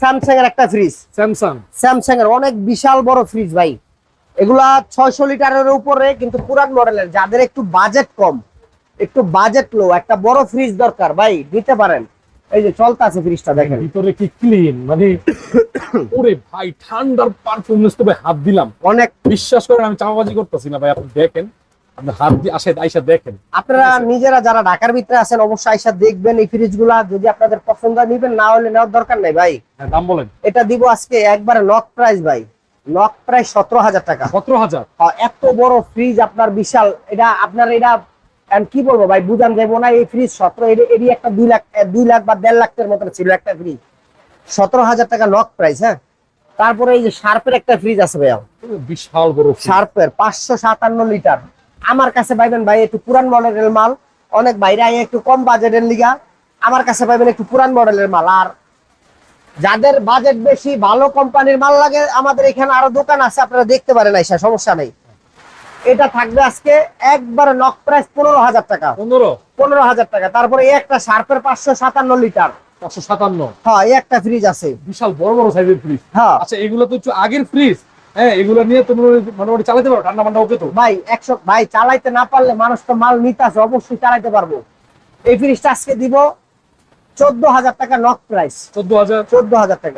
Samsung এর একটা fridge, Samsung এর অনেক বিশাল বড় ফ্রিজ ভাই। এগুলা 600 লিটারের উপরে, কিন্তু পুরান মডেলের। যাদের একটু বাজেট কম, একটু বাজেট লো, একটা বড় ফ্রিজ দরকার ভাই, নিতে পারেন। এই যে চলতেছে ফ্রিজটা, দেখেন ভিতরে কি ক্লিন, মানে ওরে ভাই ঠান্ডার পারফরম্যান্স তো ভাই হাত দিলাম। অনেক বিশ্বাস করেন আমি চাপাবাজি করতেছি না ভাই, আপনি দেখেন, আপনি হাত দিয়ে আইসা দেখেন। আপনারা নিজেরা যারা ঢাকার ভিতরে আছেন অবশ্যই আইসা দেখবেন এই ফ্রিজগুলা। যদি আপনাদের পছন্দ হয় নিবেন, না হলে নেওয়ার দরকার নাই ভাই। হ্যাঁ, দাম বলেন। এটা দিব আজকে একবারে লক প্রাইস ভাই, লক প্রাইস 17,000 টাকা। 17,000? এত বড় ফ্রিজ আপনার, বিশাল। এটা আপনার, এটা কি বলবো ভাই, বুঝান যাবো না। এই ফ্রিজ 17, এরই একটা 2 লাখ বা 1.5 লাখের মতো ছিল একটা ফ্রিজ। 17,000 টাকা লক প্রাইস। হ্যাঁ, তারপরে এই যে শার্পের একটা ফ্রিজ আছে ভাইয়া, বিশাল বড় শার্পের 557 লিটার। আমার কাছে পাইবেন ভাই একটু পুরান মডেলের মাল। অনেক বাইরে একটু কম বাজেটের লিগা আমার কাছে পাইবেন একটু পুরান মডেলের মাল। আর যাদের বাজেট বেশি, ভালো কোম্পানির মাল লাগে, আমাদের এখানে আরো দোকান আছে, আপনারা দেখতে পারেন, আইসা সমস্যা নেই। এটা থাকবে আজকে একবার লক প্রাইস 15,000 টাকা। 15,000 টাকা। তারপরে এই একটা শার্পের 557 লিটার। 557? হ্যাঁ, এই একটা ফ্রিজ আছে, বিশাল বড় বড় সাইজের ফ্রিজ। হ্যাঁ। আচ্ছা, এগুলো তো একটু আগের ফ্রিজ। হ্যাঁ, এগুলো নিয়ে তুমি মোটামুটি চালাতে পারো, ঠান্ডা মান্ডা ওকে তো ভাই। 100 ভাই, চালাইতে না পারলে মানুষ তো মাল নিতে আসে, অবশ্যই চালাইতে পারবো। এই ফ্রিজটা আজকে দিব 14,000 টাকা লক প্রাইস। 14,000? 14,000 টাকা।